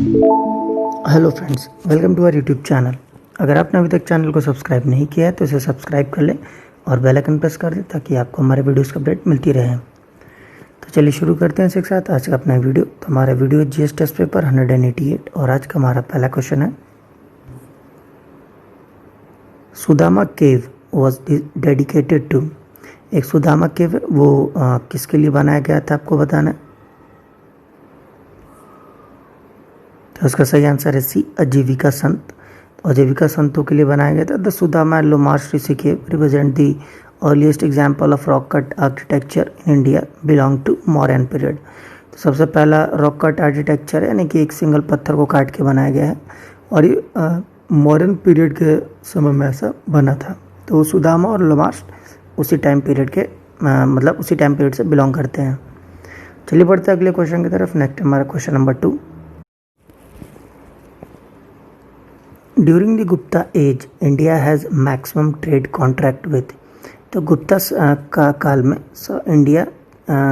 Hello friends, welcome to our YouTube channel. अगर आपने अभी तक चैनल को सब्सक्राइब नहीं किया है तो इसे सब्सक्राइब कर लें और बेल आइकन प्रेस कर दें ताकि आपको हमारे वीडियोस की अपडेट मिलती रहे। तो चलिए शुरू करते हैं इसी के साथ आज का अपना वीडियो। तो हमारा वीडियो जीएस टेस्ट पेपर 188 और आज का हमारा पहला क्वेश्चन है, सुदामा केव वॉज डेडिकेटेड टू। एक सुदामा केव वो किसके लिए बनाया गया था आपको बताना है। तो उसका सही आंसर है सी, आजीविका संत। तो आजीविका संतों के लिए बनाया गया था। The Sudama and Lomas Rishi cave represent the earliest example of rock cut architecture in India belong to Mauryan period. तो सबसे पहला रॉक कट आर्किटेक्चर यानी कि एक सिंगल पत्थर को काट के बनाया गया है और ये मौर्यन पीरियड के समय में ऐसा बना था। तो सुदामा और लोमार्स उसी टाइम पीरियड के उसी टाइम पीरियड से बिलोंग करते हैं। चलिए बढ़ते हैं अगले क्वेश्चन की तरफ। नेक्स्ट हमारा question number 2। During the Gupta age India has maximum trade contract with. तो गुप्ता का काल में इंडिया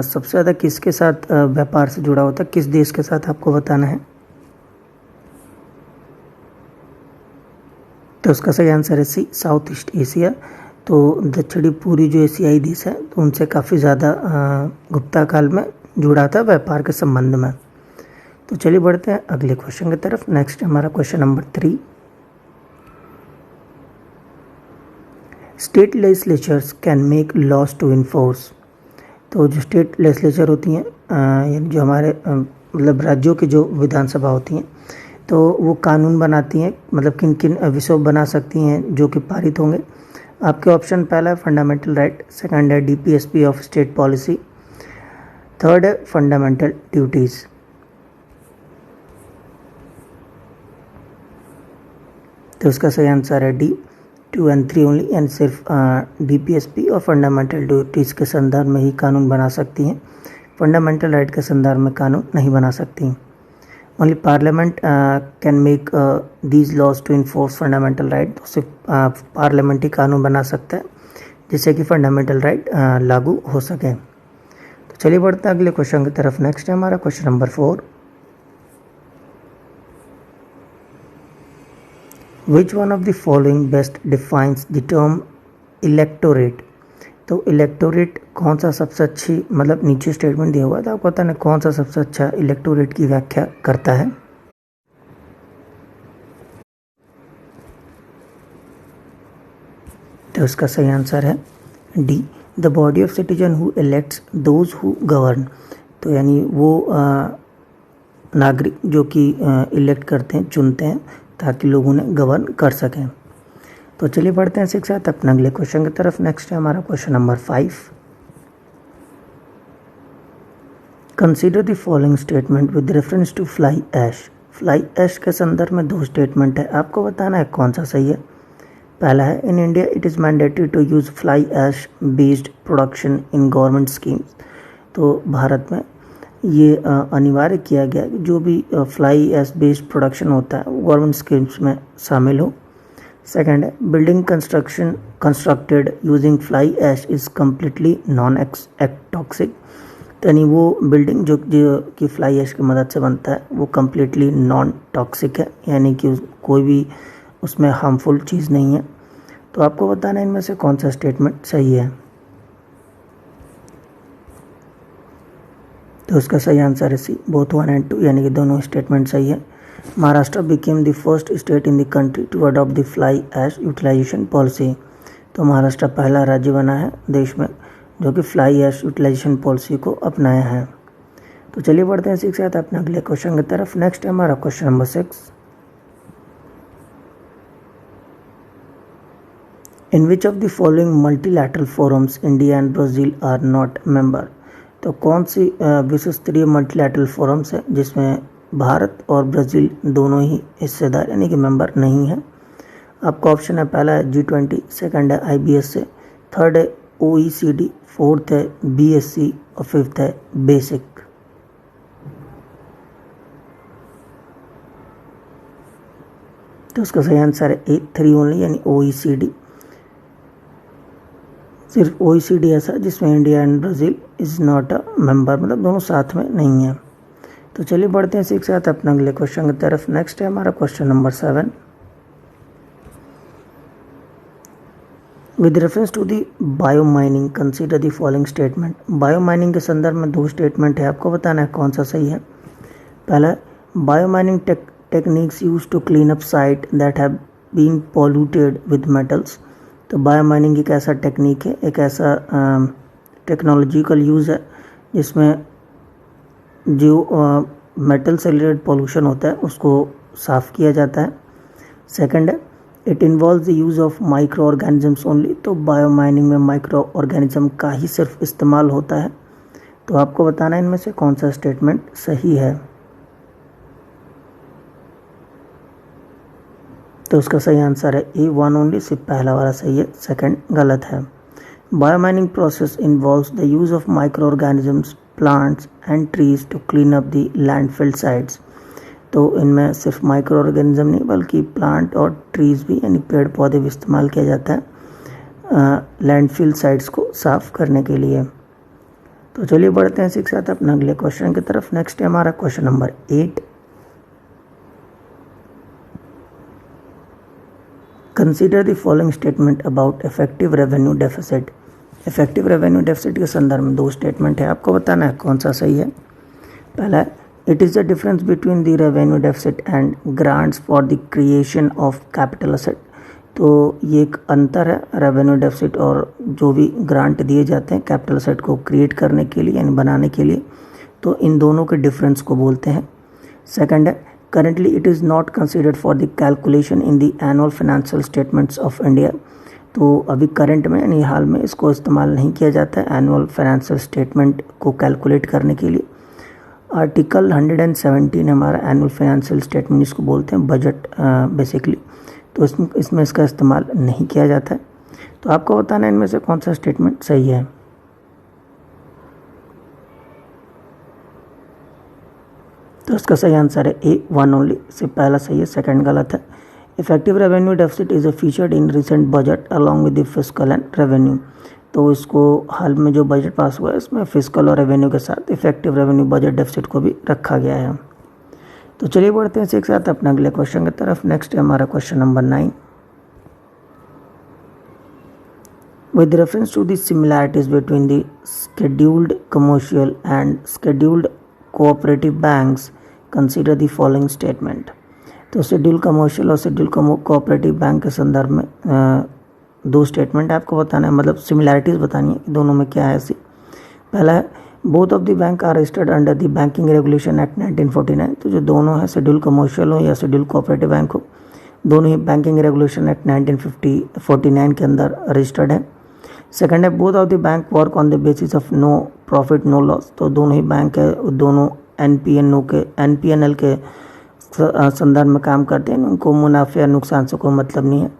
सबसे ज़्यादा किसके साथ व्यापार से जुड़ा होता है, किस देश के साथ आपको बताना है। तो उसका सही आंसर है सी, साउथ ईस्ट एशिया। तो दक्षिणी पूर्वी जो एशियाई देश है तो उनसे काफ़ी ज़्यादा गुप्ता काल में जुड़ा था व्यापार के संबंध में। तो चलिए बढ़ते हैं अगले क्वेश्चन की तरफ। नेक्स्ट हमारा question number 3। State legislatures can make laws to enforce. तो जो स्टेट लेजिस्लेचर होती हैं यानी जो हमारे राज्यों की जो विधानसभा होती हैं तो वो कानून बनाती हैं, किन किन विषयों बना सकती हैं जो कि पारित होंगे। आपके ऑप्शन पहला है फंडामेंटल राइट, सेकंड है DPSP of state policy, third है फंडामेंटल ड्यूटीज़। तो उसका सही आंसर है डी, 2 और 3 ओनली। यानी सिर्फ डीपीएसपी और फंडामेंटल ड्यूटीज़ के संदर्भ में ही कानून बना सकती हैं, फंडामेंटल राइट के संदर्भ में कानून नहीं बना सकती। Only parliament can make these laws to enforce fundamental right. तो सिर्फ पार्लियामेंट ही कानून बना सकता है जिससे कि फंडामेंटल राइट लागू हो सके। तो चलिए बढ़ते हैं अगले क्वेश्चन की तरफ। नेक्स्ट है हमारा question number 4। Which one of the following best defines the term electorate? तो इलेक्टोरेट कौन सा सबसे अच्छी नीचे स्टेटमेंट दिया हुआ था, आपको पता नहीं कौन सा सबसे अच्छा इलेक्टोरेट की व्याख्या करता है। तो उसका सही आंसर है D, the body of citizen who elects those who govern. तो यानी वो नागरिक जो कि इलेक्ट करते हैं, चुनते हैं ताकि लोग उन्हें गवर्न कर सकें। तो चलिए बढ़ते हैं इसी के साथ अपने अगले क्वेश्चन की तरफ। नेक्स्ट है हमारा question number 5। Consider the following statement with reference to fly ash. Fly ash के संदर्भ में 2 स्टेटमेंट है, आपको बताना है कौन सा सही है। पहला है, in India it is mandatory to use fly ash based production in government schemes. तो भारत में ये अनिवार्य किया गया कि जो भी फ्लाई ऐश बेस्ड प्रोडक्शन होता है वो गवर्नमेंट स्कीम्स में शामिल हो। सेकंड है, building construction constructed using fly ash is completely non toxic. यानी वो बिल्डिंग जो कि फ्लाई ऐश की मदद से बनता है वो कम्प्लीटली नॉन टॉक्सिक है, यानी कि कोई भी उसमें हार्मफुल चीज़ नहीं है। तो आपको बताना है इनमें से कौन सा स्टेटमेंट सही है। तो उसका सही आंसर है सी, बोथ 1 और 2, यानी कि दोनों स्टेटमेंट सही है। Maharashtra became the first state in the country to adopt the fly ash utilisation policy. तो महाराष्ट्र पहला राज्य बना है देश में जो कि फ्लाई ऐश यूटिलाइजेशन पॉलिसी को अपनाया है। तो चलिए बढ़ते हैं इसी के साथ अपने अगले क्वेश्चन की तरफ। नेक्स्ट है हमारा question number 6। In which of the following multilateral forums India and Brazil are not member. तो कौन सी विश्व स्तरीय मल्टीलैटरल फोरम्स है जिसमें भारत और ब्राज़ील दोनों ही हिस्सेदार यानी कि मेंबर नहीं है। आपका ऑप्शन है पहला है G20, सेकंड है IBSA, थर्ड है OECD, फोर्थ है BSC और फिफ्थ है बेसिक। तो उसका सही आंसर है ए, 3 ओनली, यानी OECD। सिर्फ OECD ऐसा जिसमें India and Brazil is not a member, दोनों साथ में नहीं है। तो चलिए बढ़ते हैं इसी के साथ अपने अगले क्वेश्चन की तरफ। नेक्स्ट है हमारा question number 7। With reference to the bio mining consider the following statement. Bio mining के संदर्भ में दो स्टेटमेंट है, आपको बताना है कौन सा सही है। पहला, bio mining techniques use to clean up site that have been polluted with metals. तो बायो माइनिंग एक ऐसा टेक्निक है, एक ऐसा टेक्नोलॉजिकल यूज़ है जिसमें जो मेटल से रिलेटेड पॉल्यूशन होता है उसको साफ़ किया जाता है। सेकंड है, it involve the use of micro organisms only. तो बायो माइनिंग में माइक्रो ऑर्गेनिज्म का ही सिर्फ इस्तेमाल होता है। तो आपको बताना है इनमें से कौन सा स्टेटमेंट सही है। तो उसका सही आंसर है A1 ओनली, सिर्फ पहला वाला सही है, सेकंड गलत है। Bio mining process involves the use of microorganisms, plants and trees to clean up the landfill sites. तो इनमें सिर्फ माइक्रो ऑर्गेनिज्म नहीं बल्कि प्लांट और ट्रीज भी यानी पेड़ पौधे भी इस्तेमाल किया जाता है लैंडफिल साइट्स को साफ़ करने के लिए। तो चलिए बढ़ते हैं इसी के साथ अपने अगले क्वेश्चन की तरफ। नेक्स्ट है हमारा question number 8। Consider the following statement about effective revenue deficit. Effective revenue deficit के संदर्भ में दो स्टेटमेंट है, आपको बताना है कौन सा सही है। पहला, it is the difference between the revenue deficit and grants for the creation of capital asset. तो ये एक अंतर है रेवेन्यू डेफिसिट और जो भी ग्रांट दिए जाते हैं कैपिटल असेट को क्रिएट करने के लिए यानी बनाने के लिए, तो इन दोनों के डिफरेंस को बोलते हैं। सेकंड है, currently it is not considered for the calculation in the annual financial statements of India। तो अभी करंट में यानी हाल में इसको इस्तेमाल नहीं किया जाता है एनुअल फाइनेंशियल स्टेटमेंट को कैलकुलेट करने के लिए। आर्टिकल 117 हमारा एनुअल फाइनेंशियल स्टेटमेंट इसको बोलते हैं, बजट बेसिकली। तो इसमें इसका इस्तेमाल नहीं किया जाता है। तो आपको बताना है इनमें से कौन सा स्टेटमेंट सही है। तो इसका सही आंसर है A1 ओनली, सिर्फ पहला सही है, सेकंड गलत है। Effective revenue deficit is a featured in recent budget along with the fiscal and revenue. तो इसको हाल में जो बजट पास हुआ है इसमें फिस्कल और रेवेन्यू के साथ इफेक्टिव रेवेन्यू बजट डेफिसिट को भी रखा गया है। तो चलिए बढ़ते हैं इसी के साथ अपने अगले क्वेश्चन की तरफ। नेक्स्ट है हमारा question number 9। With reference to the similarities between the scheduled commercial and scheduled cooperative banks consider the following statement. तो शेड्यूल कमर्शियल और शेड्यूल कोऑपरेटिव बैंक के संदर्भ में दो स्टेटमेंट आपको बताना है, मतलब सिमिलैरिटीज़ बतानी है कि दोनों में क्या है ऐसी। पहला है, both of the bank are registered under the banking regulation act 1949। तो जो दोनों हैं शेड्यूल कमर्शियल हो या शेड्यूल कोऑपरेटिव बैंक हो, दोनों ही बैंकिंग रेगुलेशन एक्ट 1949 के अंदर रजिस्टर्ड है। सेकंड है, both of the bank work on the basis of no profit no loss. तो दोनों ही बैंक है, दोनों NPNL के संदर्भ में काम करते हैं, उनको मुनाफे या नुकसान से कोई मतलब नहीं है।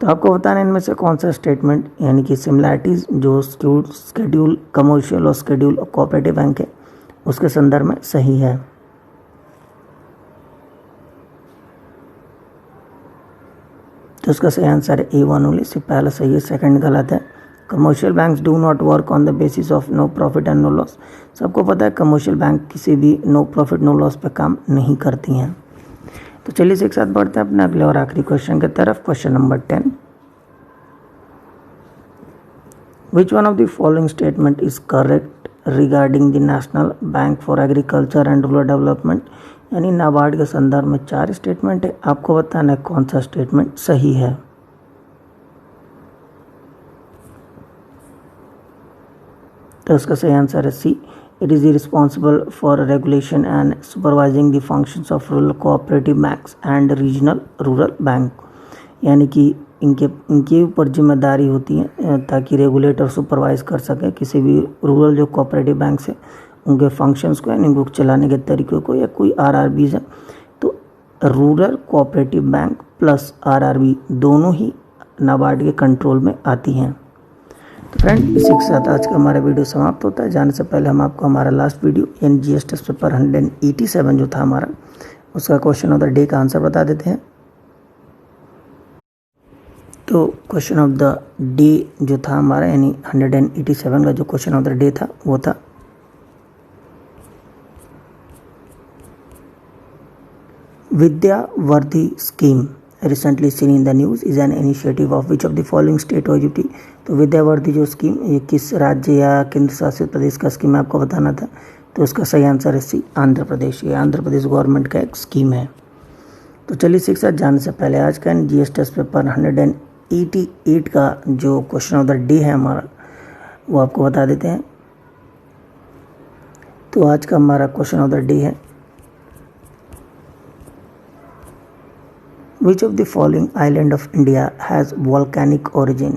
तो आपको बताना है इनमें से कौन सा स्टेटमेंट यानी कि सिमिलैरिटीज़ जो शेड्यूल कमर्शियल और शेड्यूल कोऑपरेटिव बैंक है उसके संदर्भ में सही है। तो उसका सही आंसर है A1 ओनली, सिर्फ पहला सही है, सेकंड गलत है। Commercial banks do not work on the basis of no profit and no loss. सबको पता है कमर्शियल बैंक किसी भी नो प्रॉफिट नो लॉस पे काम नहीं करती हैं। तो चलिए इसी के साथ बढ़ते हैं अपने अगले और आखिरी क्वेश्चन की तरफ। Question number 10। Which one of the following statement is correct regarding the national bank for agriculture and rural development. यानी नाबार्ड के संदर्भ में 4 स्टेटमेंट है, आपको बताना है कौन सा स्टेटमेंट सही है। तो इसका सही आंसर है C। It is responsible for regulation and supervising the functions of rural cooperative banks and regional rural bank. यानी कि इनके ऊपर जिम्मेदारी होती है ताकि रेगुलेट और सुपरवाइज कर सके किसी भी रूरल जो कोऑपरेटिव बैंक्स है उनके फंक्शंस को यानी उनको चलाने के तरीक़ों को, या कोई RRBs है तो rural cooperative bank plus RRB दोनों ही नाबार्ड के कंट्रोल में आती हैं। तो फ्रेंड इसी के साथ आज का हमारा वीडियो समाप्त होता है। जाने से पहले हम आपको हमारा लास्ट वीडियो यानी GS टेस्ट पेपर 187 जो था हमारा, उसका क्वेश्चन ऑफ द डे का आंसर बता देते हैं। तो क्वेश्चन ऑफ द डे जो था हमारा यानी 187 का जो क्वेश्चन ऑफ द डे था वो था, Vidyavardhi scheme recently seen in the news is an initiative of which of the following state और यूटी। तो विद्यावर्धी जो स्कीम ये किस राज्य या केंद्र शासित प्रदेश का स्कीम है आपको बताना था। तो उसका सही आंसर है सी आंध्र प्रदेश। ये आंध्र प्रदेश गवर्नमेंट का एक स्कीम है। तो चलिए शिक्षा जानने से पहले आज का जीएस टेस्ट पेपर 188 का जो क्वेश्चन ऑफ द डे है हमारा वो आपको बता देते हैं। तो आज का हमारा क्वेश्चन ऑफ द डे है विच of the following island of India has volcanic origin.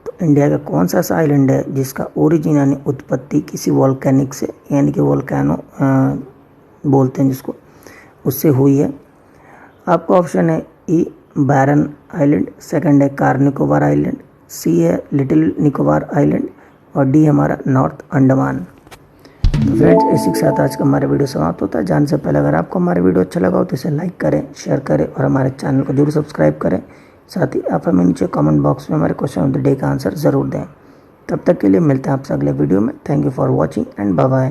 तो इंडिया का कौन सा ऐसा आइलैंड है जिसका ओरिजिन यानी उत्पत्ति किसी वॉल्केनिक से यानी कि वॉल्केनो बोलते हैं जिसको उससे हुई है। आपका ऑप्शन है ई बैरन आइलैंड, सेकंड है कार निकोबार आइलैंड, सी है लिटिल निकोबार आइलैंड और डी हमारा नॉर्थ अंडमान। तो फ्रेंड्स इसी के साथ आज का हमारा वीडियो समाप्त होता है। जानने से पहले अगर आपको हमारा वीडियो अच्छा लगा हो तो इसे लाइक करें, शेयर करें और हमारे चैनल को जरूर सब्सक्राइब करें। साथ ही आप हमें नीचे कमेंट बॉक्स में हमारे क्वेश्चन ऑफ द डे का आंसर ज़रूर दें। तब तक के लिए मिलते हैं आपसे अगले वीडियो में। Thank you for watching and bye bye.